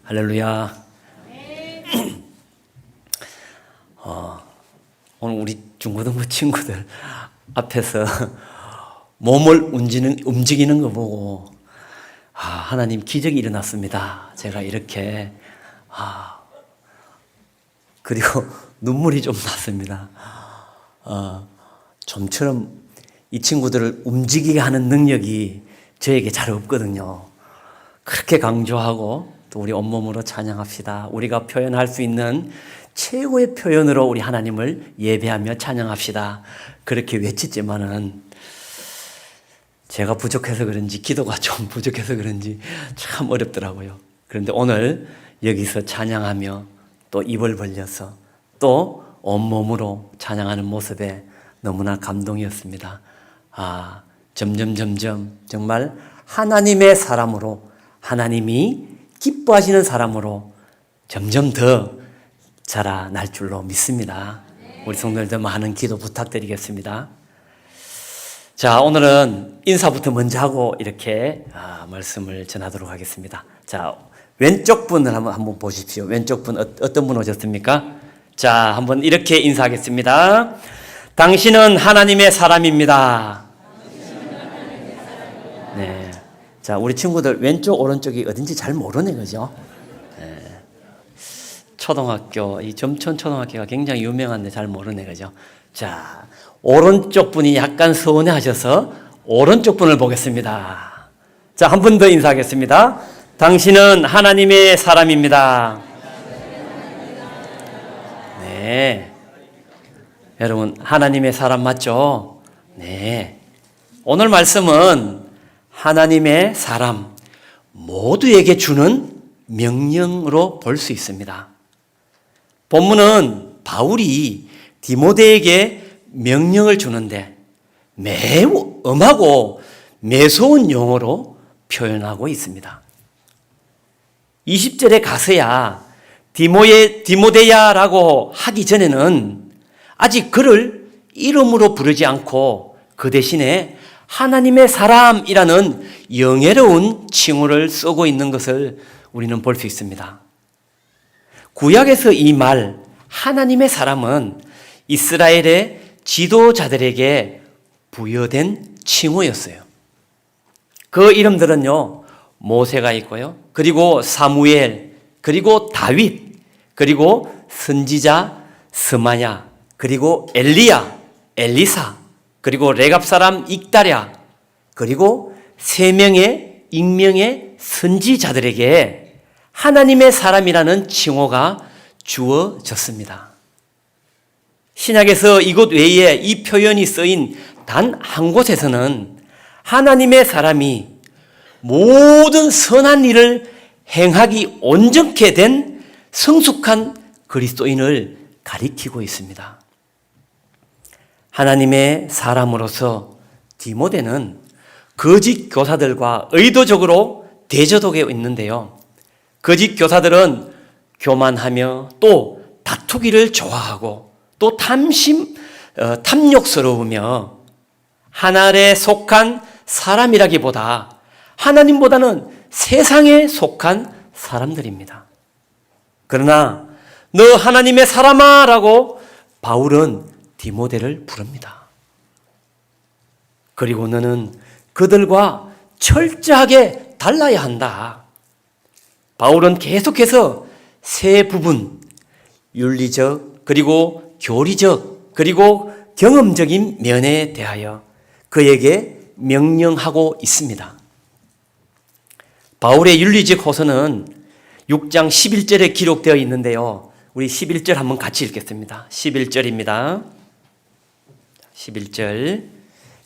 할렐루야. 오늘 우리 중고등부 친구들 앞에서 몸을 움직이는 거 보고 하나님 기적이 일어났습니다. 제가 이렇게 그리고 눈물이 좀 났습니다. 좀처럼 이 친구들을 움직이게 하는 능력이 저에게 잘 없거든요. 그렇게 강조하고 또 우리 온몸으로 찬양합시다. 우리가 표현할 수 있는 최고의 표현으로 우리 하나님을 예배하며 찬양합시다. 그렇게 외쳤지만은 제가 부족해서 그런지 기도가 좀 부족해서 그런지 참 어렵더라고요. 그런데 오늘 여기서 찬양하며 또 입을 벌려서 또 온몸으로 찬양하는 모습에 너무나 감동이었습니다. 점점 정말 하나님의 사람으로 하나님이 기뻐하시는 사람으로 점점 더 자라날 줄로 믿습니다. 우리 성도님들 많은 기도 부탁드리겠습니다. 자, 오늘은 인사부터 먼저 하고 이렇게 말씀을 전하도록 하겠습니다. 자, 왼쪽 분을 한번 보십시오. 왼쪽 분 어떤 분 오셨습니까? 자, 한번 이렇게 인사하겠습니다. 당신은 하나님의 사람입니다. 네. 자, 우리 친구들 왼쪽 오른쪽이 어딘지 잘 모르네, 그죠? 네. 초등학교, 이 점촌 초등학교가 굉장히 유명한데 잘 모르네, 그죠? 자, 오른쪽 분이 약간 서운해 하셔서 오른쪽 분을 보겠습니다. 자, 한 분 더 인사하겠습니다. 당신은 하나님의 사람입니다. 네. 여러분, 하나님의 사람 맞죠? 네. 오늘 말씀은 하나님의 사람 모두에게 주는 명령으로 볼 수 있습니다. 본문은 바울이 디모데에게 명령을 주는데 매우 엄하고 매서운 용어로 표현하고 있습니다. 20절에 가서야 디모데야라고 하기 전에는 아직 그를 이름으로 부르지 않고 그 대신에 하나님의 사람이라는 영예로운 칭호를 쓰고 있는 것을 우리는 볼 수 있습니다. 구약에서 이 말 하나님의 사람은 이스라엘의 지도자들에게 부여된 칭호였어요. 그 이름들은요, 모세가 있고요, 그리고 사무엘, 그리고 다윗, 그리고 선지자 스마야, 그리고 엘리야, 엘리사, 그리고 레갑 사람 익다랴, 그리고 3명의 익명의 선지자들에게 하나님의 사람이라는 칭호가 주어졌습니다. 신약에서 이곳 외에 이 표현이 쓰인 단 한 곳에서는 하나님의 사람이 모든 선한 일을 행하기 온전케 된 성숙한 그리스도인을 가리키고 있습니다. 하나님의 사람으로서 디모데는 거짓 교사들과 의도적으로 대조되어 있는데요. 거짓 교사들은 교만하며 또 다투기를 좋아하고 또 탐욕스러우며 하나님에 속한 사람이라기보다 하나님보다는 세상에 속한 사람들입니다. 그러나 너 하나님의 사람아 라고 바울은 디모데를 부릅니다. 그리고 너는 그들과 철저하게 달라야 한다. 바울은 계속해서 세 부분, 윤리적, 그리고 교리적, 그리고 경험적인 면에 대하여 그에게 명령하고 있습니다. 바울의 윤리적 호소는 6장 11절에 기록되어 있는데요. 우리 11절 한번 같이 읽겠습니다. 11절입니다. 11절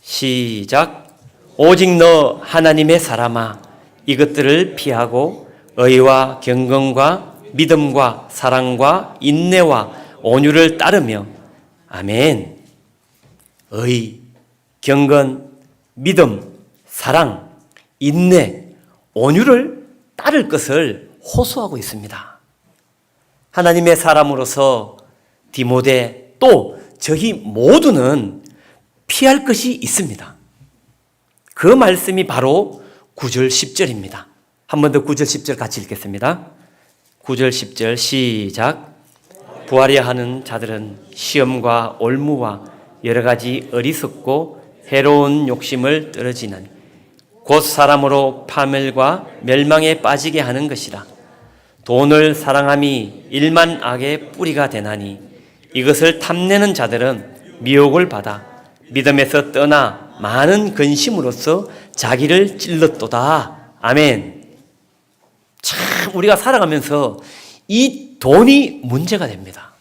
시작. 오직 너 하나님의 사람아 이것들을 피하고 의와 경건과 믿음과 사랑과 인내와 온유를 따르며 아멘. 의, 경건, 믿음, 사랑, 인내, 온유를 따를 것을 호소하고 있습니다. 하나님의 사람으로서 디모데 또 저희 모두는 피할 것이 있습니다. 그 말씀이 바로 9절 10절입니다. 한 번 더 9절 10절 같이 읽겠습니다. 9절 10절 시작. 부하려 하는 자들은 시험과 올무와 여러 가지 어리석고 해로운 욕심을 떨어지는 곧 사람으로 파멸과 멸망에 빠지게 하는 것이라. 돈을 사랑함이 일만 악의 뿌리가 되나니 이것을 탐내는 자들은 미혹을 받아 믿음에서 떠나 많은 근심으로써 자기를 찔렀도다. 아멘. 참 우리가 살아가면서 이 돈이 문제가 됩니다.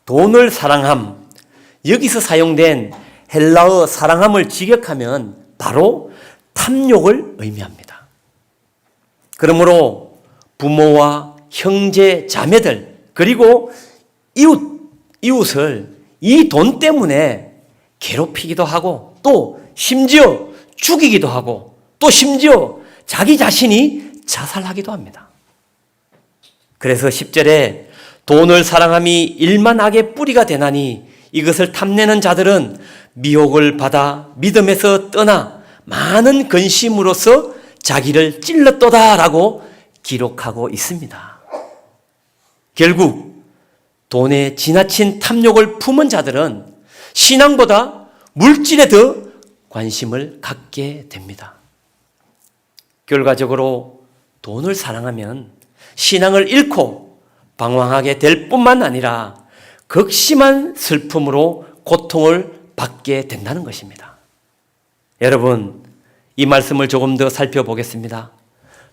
돈을 사랑함, 여기서 사용된 헬라어 사랑함을 직역하면 바로 탐욕을 의미합니다. 그러므로 부모와 형제, 자매들 그리고 이웃을 이 돈 때문에 괴롭히기도 하고 또 심지어 죽이기도 하고 또 심지어 자기 자신이 자살하기도 합니다. 그래서 10절에 돈을 사랑함이 일만 악의 뿌리가 되나니 이것을 탐내는 자들은 미혹을 받아 믿음에서 떠나 많은 근심으로써 자기를 찔렀도다라고 기록하고 있습니다. 결국 돈에 지나친 탐욕을 품은 자들은 신앙보다 물질에 더 관심을 갖게 됩니다. 결과적으로 돈을 사랑하면 신앙을 잃고 방황하게 될 뿐만 아니라 극심한 슬픔으로 고통을 받게 된다는 것입니다. 여러분, 이 말씀을 조금 더 살펴보겠습니다.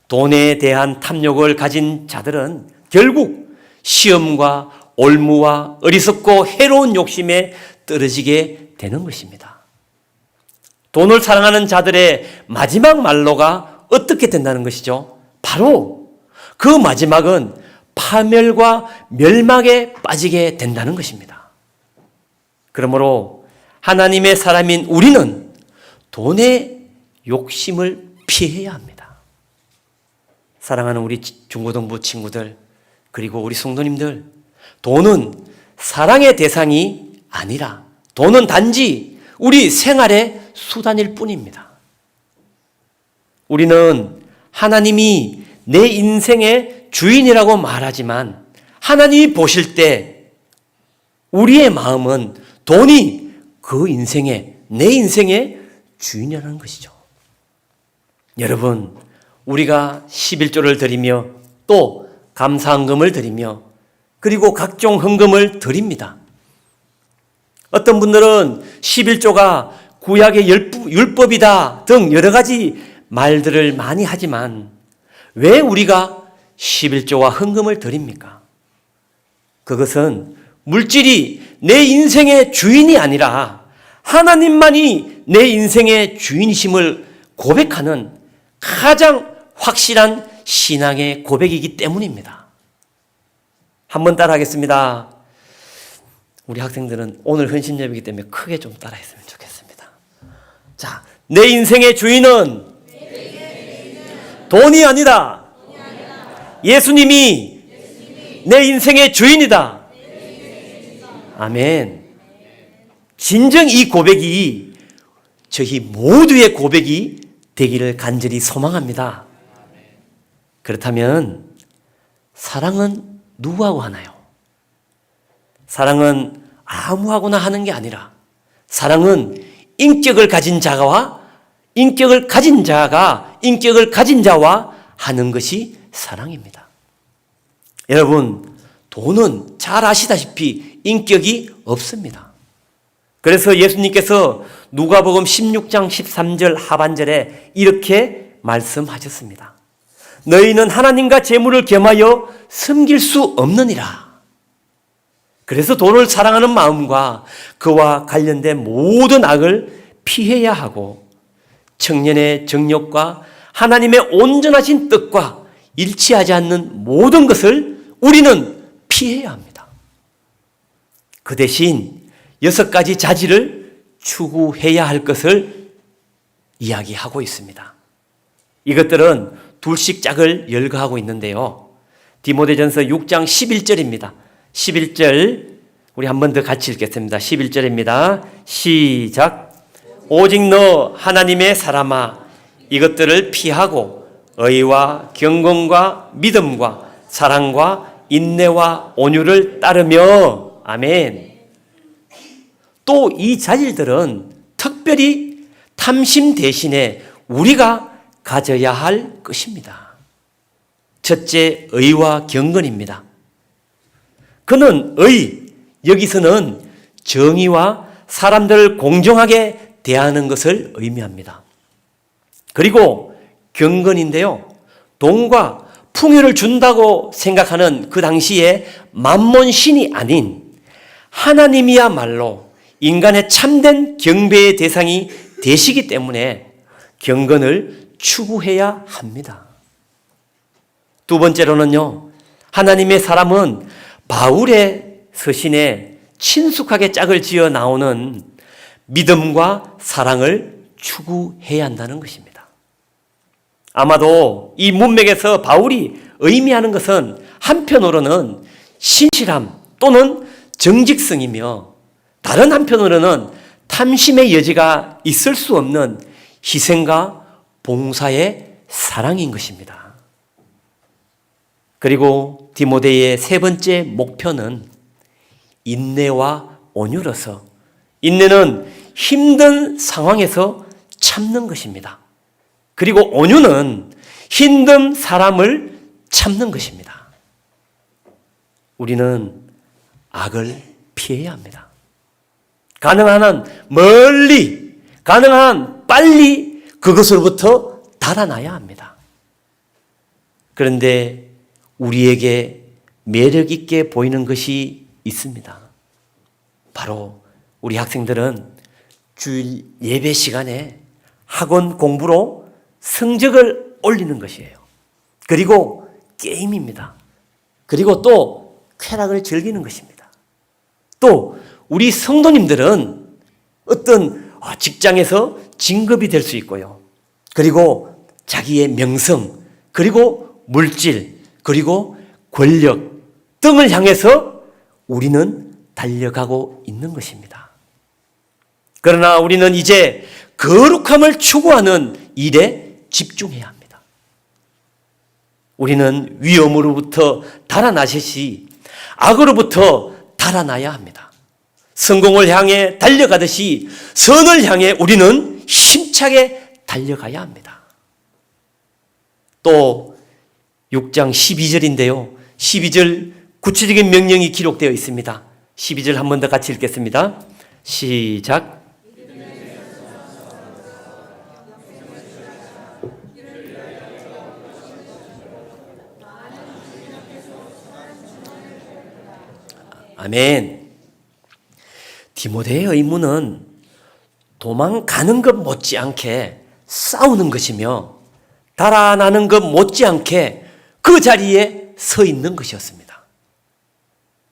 돈에 대한 탐욕을 가진 자들은 결국 시험과 올무와 어리석고 해로운 욕심에 떨어지게 되는 것입니다. 돈을 사랑하는 자들의 마지막 말로가 어떻게 된다는 것이죠? 바로 그 마지막은 파멸과 멸망에 빠지게 된다는 것입니다. 그러므로 하나님의 사람인 우리는 돈의 욕심을 피해야 합니다. 사랑하는 우리 중고등부 친구들 그리고 우리 성도님들, 돈은 사랑의 대상이 아니라 돈은 단지 우리 생활의 수단일 뿐입니다. 우리는 하나님이 내 인생의 주인이라고 말하지만 하나님이 보실 때 우리의 마음은 돈이 그 인생의, 내 인생의 주인이라는 것이죠. 여러분, 우리가 11조를 드리며 또 감사헌금을 드리며 그리고 각종 헌금을 드립니다. 어떤 분들은 11조가 구약의 율법이다 등 여러 가지 말들을 많이 하지만 왜 우리가 11조와 헌금을 드립니까? 그것은 물질이 내 인생의 주인이 아니라 하나님만이 내 인생의 주인이심을 고백하는 가장 확실한 신앙의 고백이기 때문입니다. 한번 따라하겠습니다. 우리 학생들은 오늘 헌신 예배이기 때문에 크게 좀 따라했으면 좋겠습니다. 자, 내 인생의 주인은 돈이 아니다. 예수님이 내 인생의 주인이다. 아멘. 진정 이 고백이 저희 모두의 고백이 되기를 간절히 소망합니다. 그렇다면 사랑은 누구하고 하나요? 사랑은 아무하고나 하는 게 아니라 사랑은 인격을 가진 자와 인격을 가진 자와 하는 것이 사랑입니다. 여러분, 돈은 잘 아시다시피 인격이 없습니다. 그래서 예수님께서 누가복음 16장 13절 하반절에 이렇게 말씀하셨습니다. 너희는 하나님과 재물을 겸하여 섬길 수 없느니라. 그래서 돈을 사랑하는 마음과 그와 관련된 모든 악을 피해야 하고 청년의 정욕과 하나님의 온전하신 뜻과 일치하지 않는 모든 것을 우리는 피해야 합니다. 그 대신 6가지 자질을 추구해야 할 것을 이야기하고 있습니다. 이것들은 둘씩 짝을 열거하고 있는데요. 디모데전서 6장 11절입니다. 11절 우리 한 번 더 같이 읽겠습니다. 11절입니다. 시작. 오직 너 하나님의 사람아 이것들을 피하고 의와 경건과 믿음과 사랑과 인내와 온유를 따르며 아멘. 또 이 자질들은 특별히 탐심 대신에 우리가 가져야 할 것입니다. 첫째, 의와 경건입니다. 그는 여기서는 정의와 사람들을 공정하게 대하는 것을 의미합니다. 그리고 경건인데요, 돈과 풍요를 준다고 생각하는 그 당시에 만몬신이 아닌 하나님이야말로 인간의 참된 경배의 대상이 되시기 때문에 경건을 추구해야 합니다. 두 번째로는요, 하나님의 사람은 바울의 서신에 친숙하게 짝을 지어 나오는 믿음과 사랑을 추구해야 한다는 것입니다. 아마도 이 문맥에서 바울이 의미하는 것은 한편으로는 신실함 또는 정직성이며 다른 한편으로는 탐심의 여지가 있을 수 없는 희생과 봉사의 사랑인 것입니다. 그리고 디모데의 세 번째 목표는 인내와 온유로서, 인내는 힘든 상황에서 참는 것입니다. 그리고 온유는 힘든 사람을 참는 것입니다. 우리는 악을 피해야 합니다. 가능한 한 멀리, 가능한 한 빨리 그것으로부터 달아나야 합니다. 그런데 우리에게 매력 있게 보이는 것이 있습니다. 바로 우리 학생들은 주일 예배 시간에 학원 공부로 성적을 올리는 것이에요. 그리고 게임입니다. 그리고 또 쾌락을 즐기는 것입니다. 또 우리 성도님들은 어떤 직장에서 진급이 될 수 있고요. 그리고 자기의 명성, 그리고 물질, 그리고 권력 등을 향해서 우리는 달려가고 있는 것입니다. 그러나 우리는 이제 거룩함을 추구하는 일에 집중해야 합니다. 우리는 위험으로부터 달아나시듯이 악으로부터 달아나야 합니다. 성공을 향해 달려가듯이 선을 향해 우리는 힘차게 달려가야 합니다. 또 6장 12절인데요. 12절 구체적인 명령이 기록되어 있습니다. 12절 한 번 더 같이 읽겠습니다. 시작. 아멘. 디모데의 의무는 도망가는 것 못지않게 싸우는 것이며 달아나는 것 못지않게 그 자리에 서 있는 것이었습니다.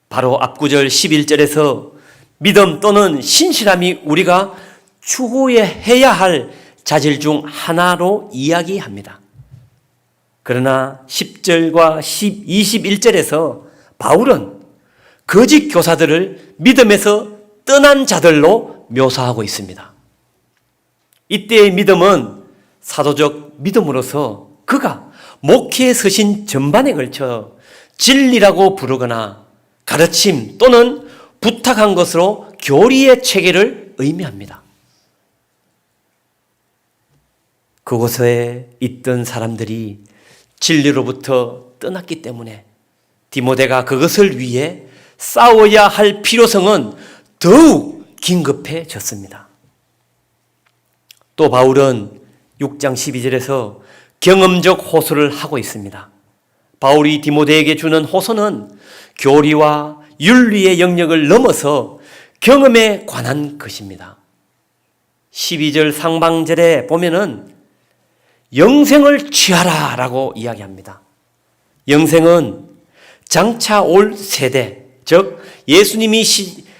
바로 앞구절 11절에서 믿음 또는 신실함이 우리가 추구해야 할 자질 중 하나로 이야기합니다. 그러나 10절과 21절에서 바울은 거짓 교사들을 믿음에서 떠난 자들로 묘사하고 있습니다. 이때의 믿음은 사도적 믿음으로서 그가 목회에 서신 전반에 걸쳐 진리라고 부르거나 가르침 또는 부탁한 것으로 교리의 체계를 의미합니다. 그곳에 있던 사람들이 진리로부터 떠났기 때문에 디모데가 그것을 위해 싸워야 할 필요성은 더욱 긴급해졌습니다. 또 바울은 6장 12절에서 경험적 호소를 하고 있습니다. 바울이 디모데에게 주는 호소는 교리와 윤리의 영역을 넘어서 경험에 관한 것입니다. 12절 상반절에 보면은 영생을 취하라 라고 이야기합니다. 영생은 장차 올 세대, 즉 예수님이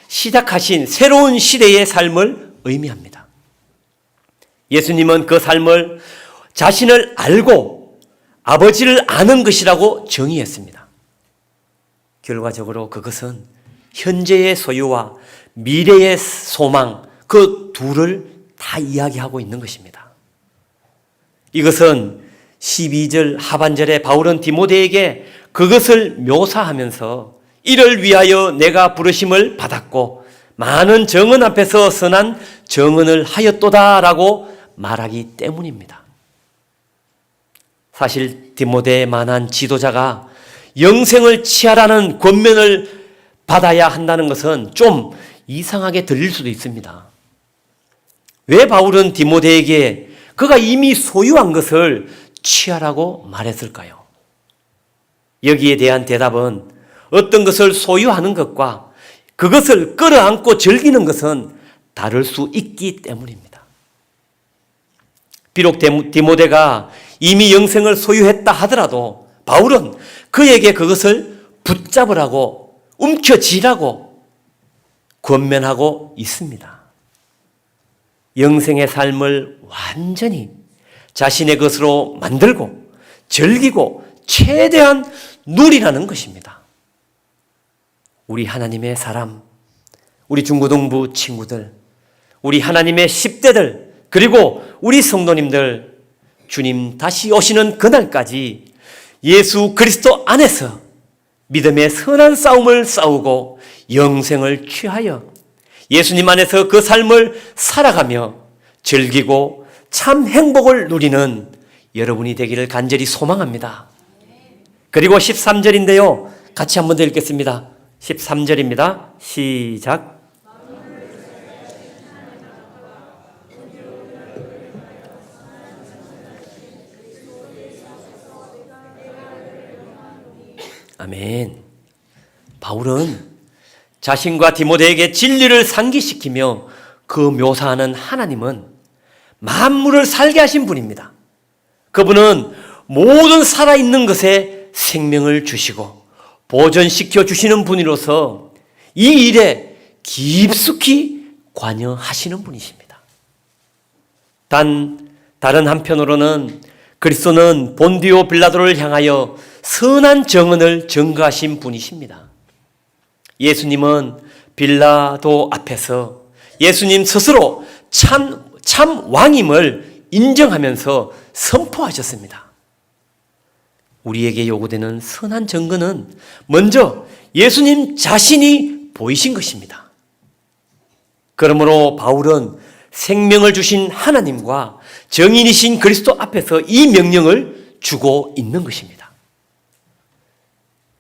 시작하신 새로운 시대의 삶을 의미합니다. 예수님은 그 삶을 자신을 알고 아버지를 아는 것이라고 정의했습니다. 결과적으로 그것은 현재의 소유와 미래의 소망, 그 둘을 다 이야기하고 있는 것입니다. 이것은 12절 하반절에 바울은 디모데에게 그것을 묘사하면서 이를 위하여 내가 부르심을 받았고 많은 정언 앞에서 선한 정언을 하였도다라고 말하기 때문입니다. 사실 디모데만한 지도자가 영생을 취하라는 권면을 받아야 한다는 것은 좀 이상하게 들릴 수도 있습니다. 왜 바울은 디모데에게 그가 이미 소유한 것을 취하라고 말했을까요? 여기에 대한 대답은 어떤 것을 소유하는 것과 그것을 끌어안고 즐기는 것은 다를 수 있기 때문입니다. 비록 디모데가 이미 영생을 소유했다 하더라도 바울은 그에게 그것을 붙잡으라고 움켜쥐라고 권면하고 있습니다. 영생의 삶을 완전히 자신의 것으로 만들고 즐기고 최대한 누리라는 것입니다. 우리 하나님의 사람, 우리 중고등부 친구들, 우리 하나님의 10대들, 그리고 우리 성도님들, 주님 다시 오시는 그날까지 예수 그리스도 안에서 믿음의 선한 싸움을 싸우고 영생을 취하여 예수님 안에서 그 삶을 살아가며 즐기고 참 행복을 누리는 여러분이 되기를 간절히 소망합니다. 그리고 13절인데요. 같이 한 번 더 읽겠습니다. 13절입니다. 시작. 아멘. 바울은 자신과 디모데에게 진리를 상기시키며 그 묘사하는 하나님은 만물을 살게 하신 분입니다. 그분은 모든 살아있는 것에 생명을 주시고 보존시켜 주시는 분이로서 이 일에 깊숙이 관여하시는 분이십니다. 다른 한편으로는 그리스도는 본디오 빌라도를 향하여 선한 정언을 전가하신 분이십니다. 예수님은 빌라도 앞에서 예수님 스스로 참 왕임을 인정하면서 선포하셨습니다. 우리에게 요구되는 선한 증거는 먼저 예수님 자신이 보이신 것입니다. 그러므로 바울은 생명을 주신 하나님과 정인이신 그리스도 앞에서 이 명령을 주고 있는 것입니다.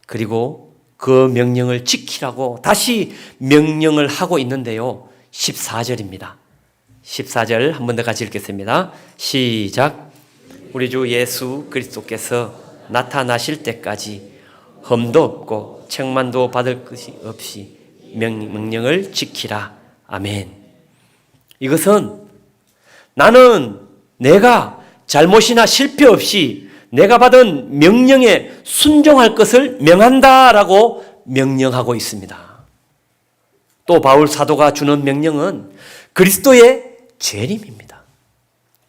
그리고 그 명령을 지키라고 다시 명령을 하고 있는데요. 14절입니다. 14절 한 번 더 같이 읽겠습니다. 시작. 우리 주 예수 그리스도께서 나타나실 때까지 흠도 없고 책망도 받을 것이 없이 명령을 지키라. 아멘. 이것은 나는 내가 잘못이나 실패 없이 내가 받은 명령에 순종할 것을 명한다라고 명령하고 있습니다. 또 바울 사도가 주는 명령은 그리스도의 재림입니다.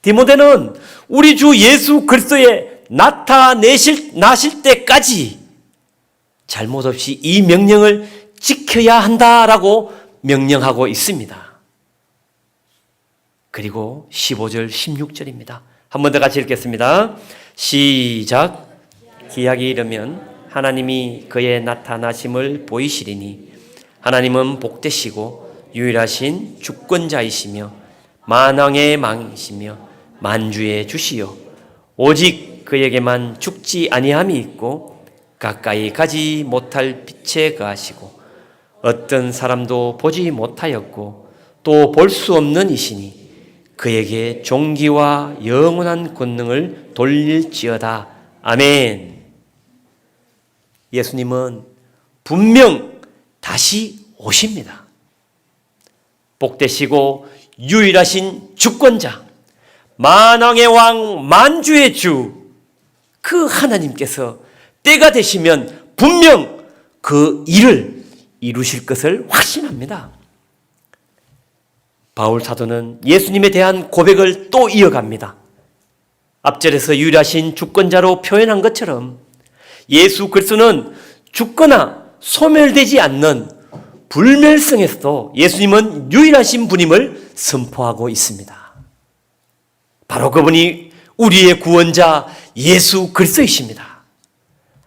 디모데는 우리 주 예수 그리스도의 나실 때까지 잘못 없이 이 명령을 지켜야 한다라고 명령하고 있습니다. 그리고 15절, 16절입니다. 한 번 더 같이 읽겠습니다. 시작. 기약이 이르면 하나님이 그의 나타나심을 보이시리니 하나님은 복되시고 유일하신 주권자이시며 만왕의 망이시며 만주의 주시요 오직 그에게만 죽지 아니함이 있고 가까이 가지 못할 빛에 거하시고 어떤 사람도 보지 못하였고 또 볼 수 없는 이시니 그에게 존귀와 영원한 권능을 돌릴지어다. 아멘. 예수님은 분명 다시 오십니다. 복되시고 유일하신 주권자, 만왕의 왕, 만주의 주, 그 하나님께서 때가 되시면 분명 그 일을 이루실 것을 확신합니다. 바울 사도는 예수님에 대한 고백을 또 이어갑니다. 앞절에서 유일하신 주권자로 표현한 것처럼 예수 그리스도는 죽거나 소멸되지 않는 불멸성에서도 예수님은 유일하신 분임을 선포하고 있습니다. 바로 그분이 우리의 구원자 예수 그리스도이십니다.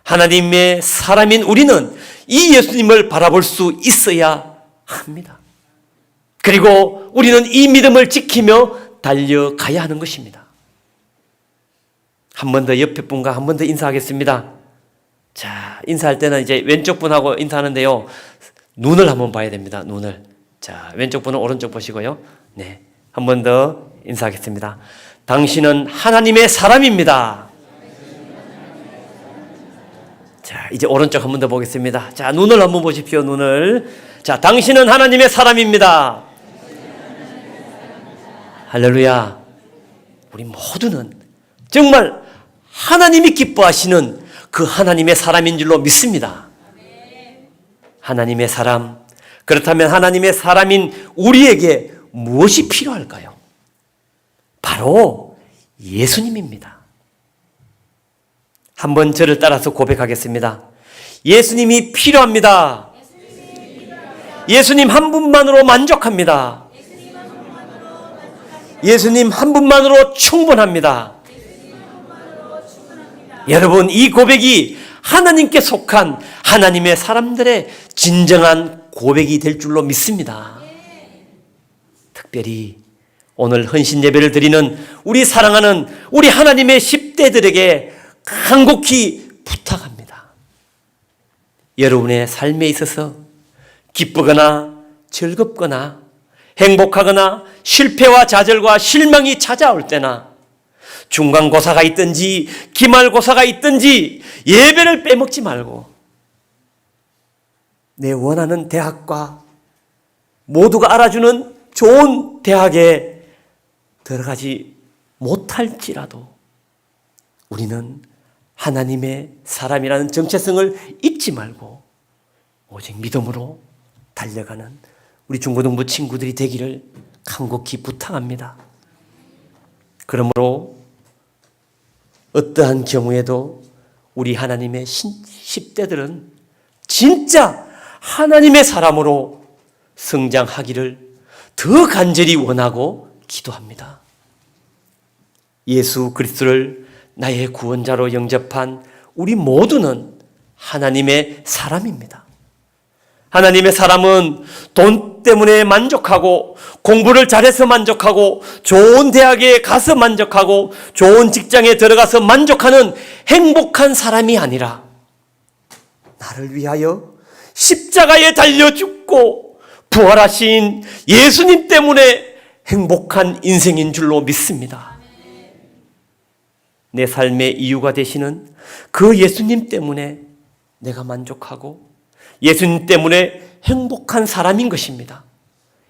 하나님의 사람인 우리는 이 예수님을 바라볼 수 있어야 합니다. 그리고 우리는 이 믿음을 지키며 달려가야 하는 것입니다. 한 번 더 옆에 분과 한 번 더 인사하겠습니다. 자, 인사할 때는 이제 왼쪽 분하고 인사하는데요. 눈을 한번 봐야 됩니다. 눈을. 자, 왼쪽 분은 오른쪽 보시고요. 네. 한 번 더 인사하겠습니다. 당신은 하나님의 사람입니다. 자, 이제 오른쪽 한 번 더 보겠습니다. 자, 눈을 한번 보십시오. 눈을. 자, 당신은 하나님의 사람입니다. 할렐루야. 우리 모두는 정말 하나님이 기뻐하시는 그 하나님의 사람인 줄로 믿습니다. 하나님의 사람. 그렇다면 하나님의 사람인 우리에게 무엇이 필요할까요? 바로 예수님입니다. 한번 저를 따라서 고백하겠습니다. 예수님이 필요합니다. 예수님 한 분만으로 만족합니다. 예수님 한 분만으로 충분합니다. 여러분, 이 고백이 하나님께 속한 하나님의 사람들의 진정한 고백이 될 줄로 믿습니다. 특별히 오늘 헌신 예배를 드리는 우리 사랑하는 우리 하나님의 10대들에게 간곡히 부탁합니다. 여러분의 삶에 있어서 기쁘거나 즐겁거나 행복하거나 실패와 좌절과 실망이 찾아올 때나 중간고사가 있든지 기말고사가 있든지 예배를 빼먹지 말고 내 원하는 대학과 모두가 알아주는 좋은 대학에 들어가지 못할지라도 우리는 하나님의 사람이라는 정체성을 잊지 말고 오직 믿음으로 달려가는 우리 중고등부 친구들이 되기를 간곡히 부탁합니다. 그러므로 어떠한 경우에도 우리 하나님의 10대들은 진짜 하나님의 사람으로 성장하기를 더 간절히 원하고 기도합니다. 예수 그리스도를 나의 구원자로 영접한 우리 모두는 하나님의 사람입니다. 하나님의 사람은 돈 때문에 만족하고 공부를 잘해서 만족하고 좋은 대학에 가서 만족하고 좋은 직장에 들어가서 만족하는 행복한 사람이 아니라 나를 위하여 십자가에 달려 죽고 부활하신 예수님 때문에 행복한 인생인 줄로 믿습니다. 내 삶의 이유가 되시는 그 예수님 때문에 내가 만족하고 예수님 때문에 행복한 사람인 것입니다.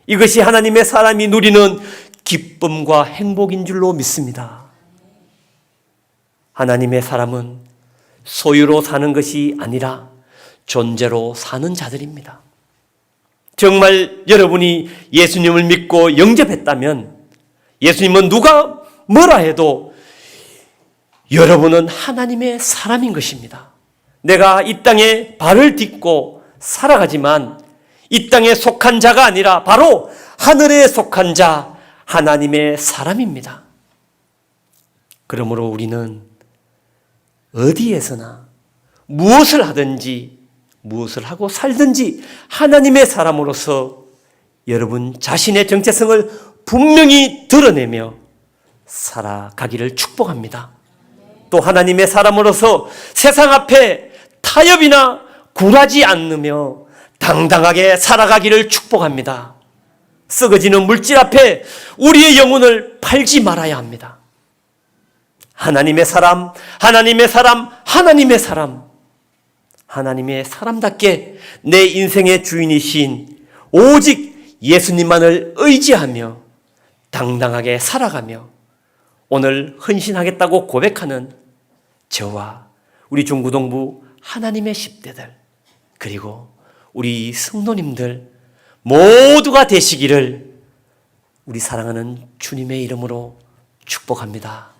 이것이 하나님의 사람이 누리는 기쁨과 행복인 줄로 믿습니다. 하나님의 사람은 소유로 사는 것이 아니라 존재로 사는 자들입니다. 정말 여러분이 예수님을 믿고 영접했다면 예수님은 누가 뭐라 해도 여러분은 하나님의 사람인 것입니다. 내가 이 땅에 발을 딛고 살아가지만 이 땅에 속한 자가 아니라 바로 하늘에 속한 자, 하나님의 사람입니다. 그러므로 우리는 어디에서나 무엇을 하든지 무엇을 하고 살든지 하나님의 사람으로서 여러분 자신의 정체성을 분명히 드러내며 살아가기를 축복합니다. 또 하나님의 사람으로서 세상 앞에 타협이나 굴하지 않으며 당당하게 살아가기를 축복합니다. 썩어지는 물질 앞에 우리의 영혼을 팔지 말아야 합니다. 하나님의 사람, 하나님의 사람, 하나님의 사람, 하나님의 사람답게 내 인생의 주인이신 오직 예수님만을 의지하며 당당하게 살아가며 오늘 헌신하겠다고 고백하는 저와 우리 중고등부 하나님의 10대들 그리고 우리 성도님들 모두가 되시기를 우리 사랑하는 주님의 이름으로 축복합니다.